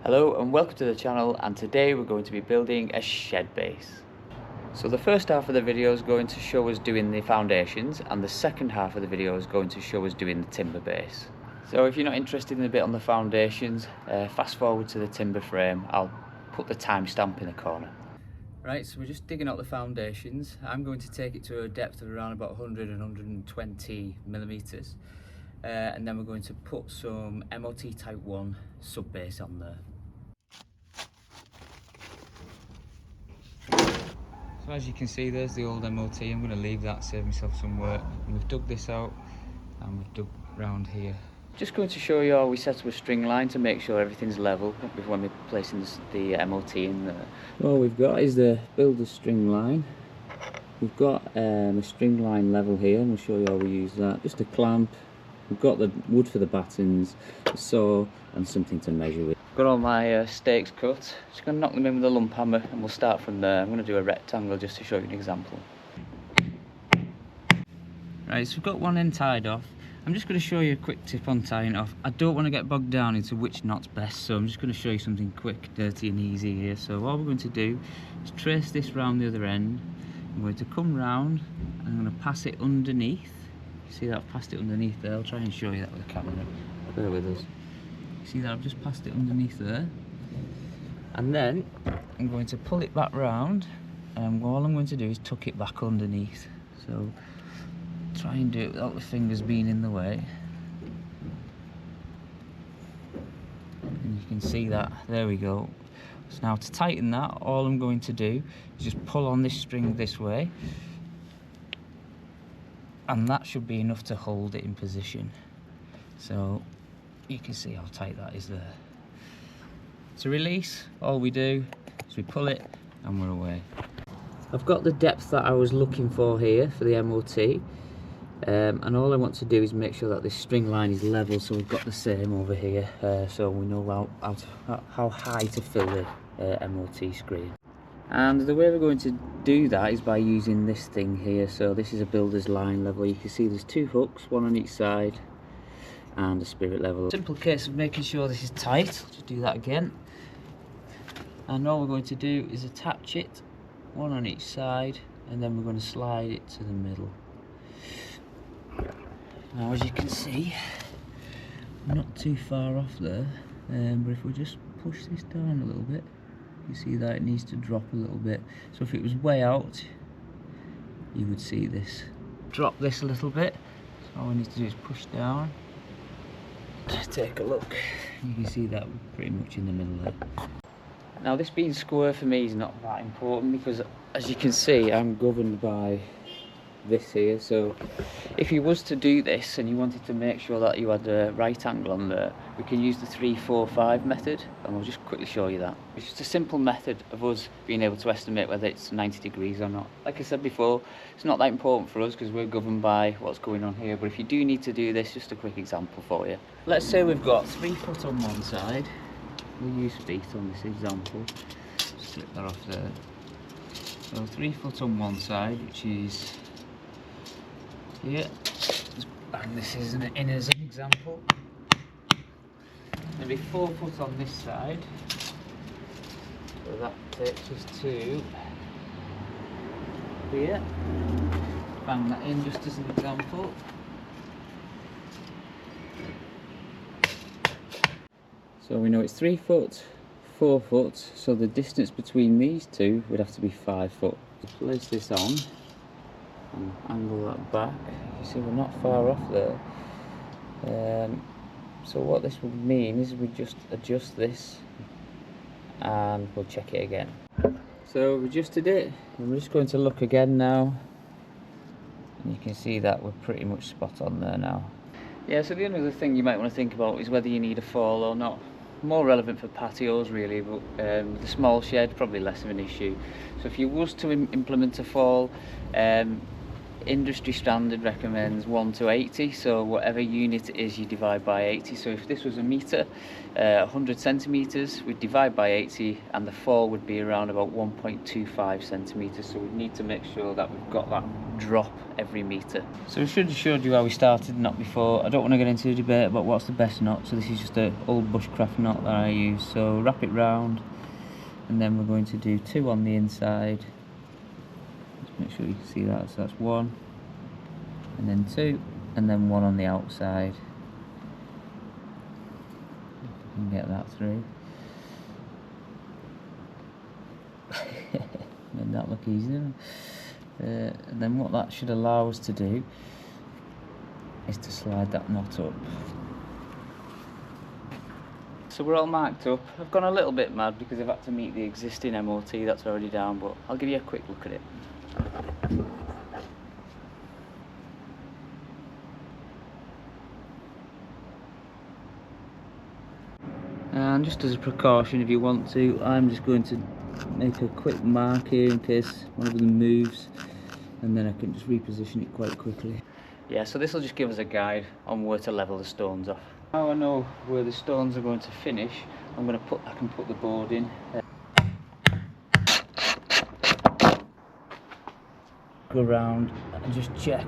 Hello and welcome to the channel, and today we're going to be building a shed base. So the first half of the video is going to show us doing the foundations, and the second half of the video is going to show us doing the timber base. So if you're not interested in a bit on the foundations, fast forward to the timber frame. I'll put the timestamp in the corner. Right, so we're just digging out the foundations. I'm going to take it to a depth of around about 100 and 120 millimeters. And then we're going to put some MOT Type 1 sub base on there. So as you can see, there's the old MOT. I'm going to leave that, save myself some work. And we've dug this out and we've dug round here. Just going to show you how we set up a string line to make sure everything's level when we're placing the MOT in there. All we've got is the builder's string line. We've got a string line level here, and we'll show you how we use that. Just a clamp. We've got the wood for the battens, a saw, and something to measure with. Got all my stakes cut. Just going to knock them in with a lump hammer, and we'll start from there. I'm going to do a rectangle just to show you an example. Right, so we've got one end tied off. I'm just going to show you a quick tip on tying it off. I don't want to get bogged down into which knot's best, so I'm just going to show you something quick, dirty and easy here. So all we're going to do is trace this round the other end. I'm going to come round and I'm going to pass it underneath. See that I've passed it underneath there? I'll try and show you that with the camera. Bear with us. See that I've just passed it underneath there? And then I'm going to pull it back round, and all I'm going to do is tuck it back underneath. So try and do it without the fingers being in the way. And you can see that, there we go. So now to tighten that, all I'm going to do is just pull on this string this way, and that should be enough to hold it in position. So you can see how tight that is there. To release, all we do is we pull it and we're away. I've got the depth that I was looking for here for the MOT. And all I want to do is make sure that this string line is level, so we've got the same over here, so we know how high to fill the MOT screen. And the way we're going to do that is by using this thing here. So this is a builder's line level. You can see there's two hooks, one on each side, and a spirit level. Simple case of making sure this is tight. Just do that again. And all we're going to do is attach it, one on each side, and then we're going to slide it to the middle. Now, as you can see, not too far off there, but if we just push this down a little bit, you see that it needs to drop a little bit. So if it was way out, you would see this. Drop this a little bit. So all we need to do is push down. Just take a look. You can see that we're pretty much in the middle there. Now, this being square for me is not that important, because as you can see, I'm governed by this here. So if you was to do this and you wanted to make sure that you had a right angle on there, we can use the 3-4-5 method, and we'll just quickly show you that. It's just a simple method of us being able to estimate whether it's 90 degrees or not. Like I said before, it's not that important for us because we're governed by what's going on here, but if you do need to do this, just a quick example for you. Let's say we've got 3 foot on one side. We'll use feet on this example. Slip that off there. So 3 foot on one side, which is here. Just bang this in as an example. Maybe 4 foot on this side. So that takes us to here. Bang that in just as an example. So we know it's 3 foot, 4 foot, so the distance between these two would have to be 5 foot. Just place this on and angle that back. You see we're not far off there. So what this would mean is we just adjust this and we'll check it again. So we've adjusted it, and we're just going to look again now, and you can see that we're pretty much spot on there now. Yeah, so the only other thing you might want to think about is whether you need a fall or not. More relevant for patios really, but with the small shed, probably less of an issue. So if you was to implement a fall, industry standard recommends 1 to 80, so whatever unit it is you divide by 80. So if this was a meter, 100 centimeters, we'd divide by 80, and the fall would be around about 1.25 centimeters. So we need to make sure that we've got that drop every meter. So I should have showed you how we started, not before. I don't want to get into a debate about what's the best knot, so this is just an old bushcraft knot that I use. So wrap it round, and then we're going to do 2 on the inside. Make sure you can see that. So that's 1, and then 2, and then 1 on the outside. If I can get that through. Made that look easy. And then what that should allow us to do is to slide that knot up. So we're all marked up. I've gone a little bit mad because I've had to meet the existing MOT that's already down, but I'll give you a quick look at it. And just as a precaution, if you want to, I'm just going to make a quick mark here in case one of them moves, and then I can just reposition it quite quickly. Yeah, so this will just give us a guide on where to level the stones off. Now I know where the stones are going to finish, I can put the board in. Go around and just check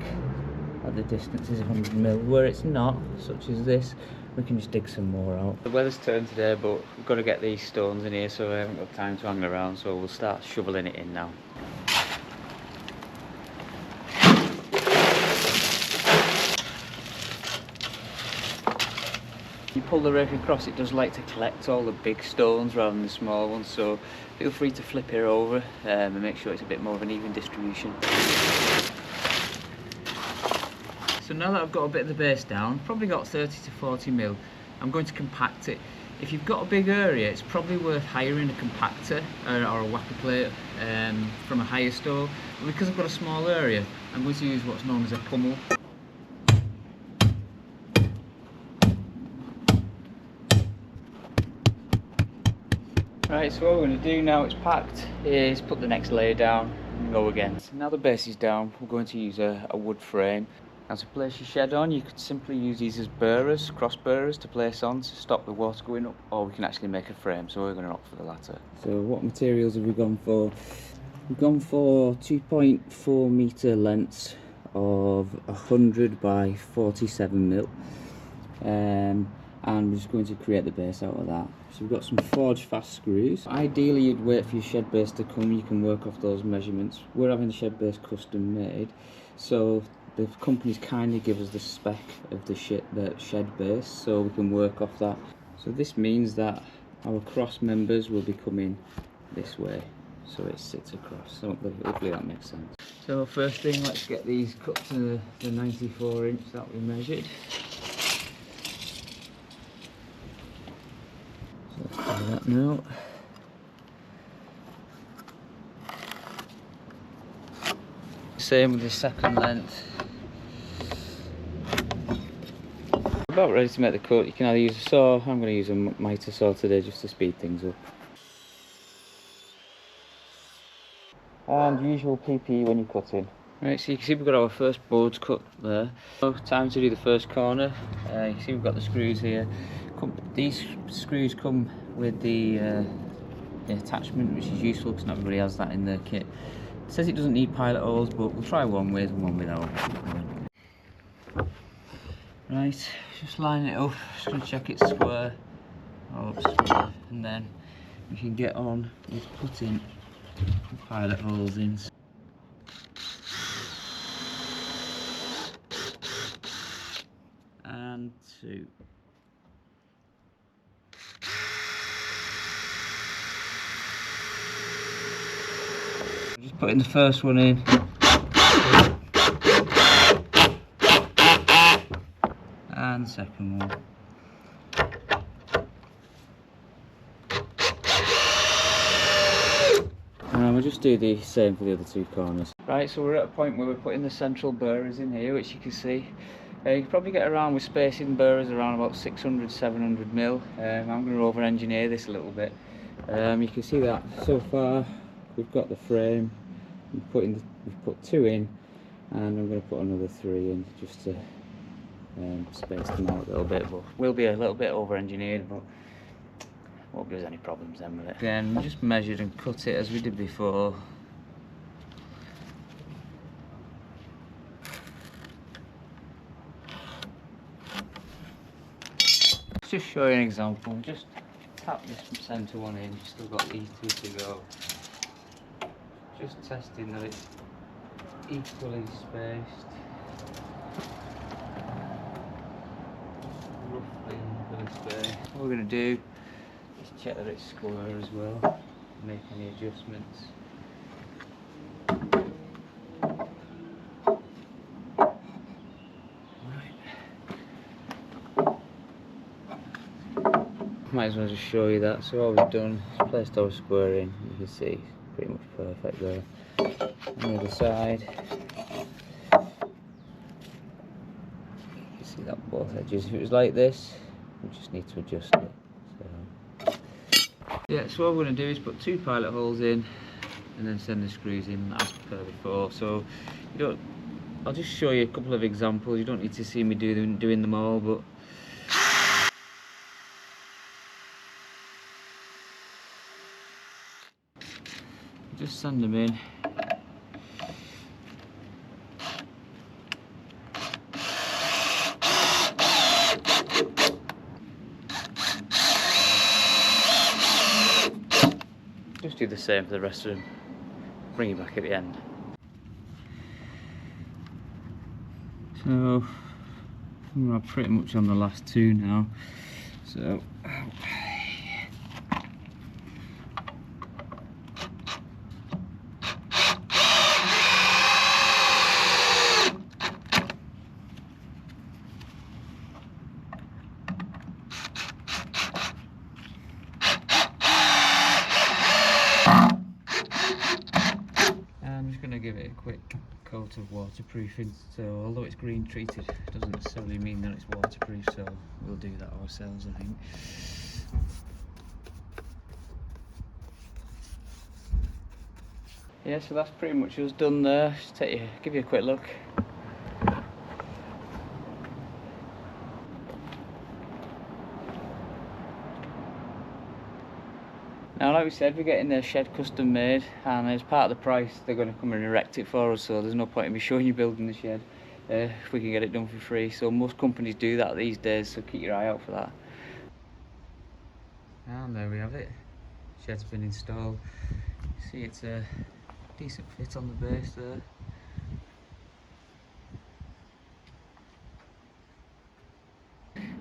that the distance is 100mm. Where it's not, such as this, we can just dig some more out. The weather's turned today, but we've got to get these stones in here, so I haven't got time to hang around, so we'll start shoveling it in now. You pull the rake across, it does like to collect all the big stones rather than the small ones, so feel free to flip it over and make sure it's a bit more of an even distribution. So now that I've got a bit of the base down, probably got 30 to 40mm, I'm going to compact it. If you've got a big area, it's probably worth hiring a compactor or a whacker plate from a hire store. But because I've got a small area, I'm going to use what's known as a pummel. Right, so what we're going to do now it's packed is put the next layer down and go again. So now the base is down, we're going to use a wood frame. Now to place your shed on, you could simply use these as burrs, cross burrs to place on to stop the water going up, or we can actually make a frame, so we're going to opt for the latter. So what materials have we gone for? We've gone for 2.4 metre lengths of 100 by 47mm. And we're just going to create the base out of that. So we've got some forge fast screws. Ideally you'd wait for your shed base to come, you can work off those measurements. We're having the shed base custom made, so the companies kindly give us the spec of the shed base, so we can work off that. So this means that our cross members will be coming this way, so it sits across. So hopefully that makes sense. So first thing, let's get these cut to the 94 inch that we measured. Let's do that now. Same with the second length. About ready to make the cut. You can either use a saw, I'm going to use a mitre saw today just to speed things up. And usual PPE when you're cutting. Right, so you can see we've got our first boards cut there. So time to do the first corner. You can see we've got the screws here. These screws come with the attachment, which is useful because not everybody has that in their kit. It says it doesn't need pilot holes, but we'll try one with and one without. Right, just line it up, just going to check it's square, and then we can get on with putting the pilot holes in. And 2. Just putting the first one in. And the second one. And we'll just do the same for the other 2 corners. Right, so we're at a point where we're putting the central burrs in here, which you can see. You can probably get around with spacing burrs around about 600-700mm. I'm going to over-engineer this a little bit. You can see that so far we've got the frame. We've put 2 in, and I'm going to put another 3 in just to space them out a little bit, but will be a little bit over engineered, but won't give us any problems then with it. Again, we just measured and cut it as we did before. Just show you an example. Just tap this centre one in, you've still got these 2 to go. Just testing that it's equally spaced. Roughly equally spaced. What we're going to do is check that it's square as well, make any adjustments. Might as well just show you that. So all we've done is placed our square in. You can see pretty much perfect there. On the other side, you can see that both edges. If it was like this, we just need to adjust it. So yeah, so what we're going to do is put 2 pilot holes in and then send the screws in as per before. So you don't. I'll just show you a couple of examples. You don't need to see me doing them all, but just send them in. Just do the same for the rest of them. Bring it back at the end. So we're pretty much on the last 2 now. So give it a quick coat of waterproofing. So although it's green treated, it doesn't necessarily mean that it's waterproof, so we'll do that ourselves, I think. Yeah, so that's pretty much us done there. Just give you a quick look. Now, like we said, we're getting the shed custom made, and as part of the price they're going to come and erect it for us, so there's no point in me showing you building the shed if we can get it done for free. So most companies do that these days, so keep your eye out for that. And there we have it. Shed's been installed. See, it's a decent fit on the base there.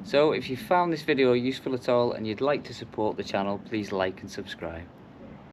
So if you found this video useful at all and you'd like to support the channel, please like and subscribe.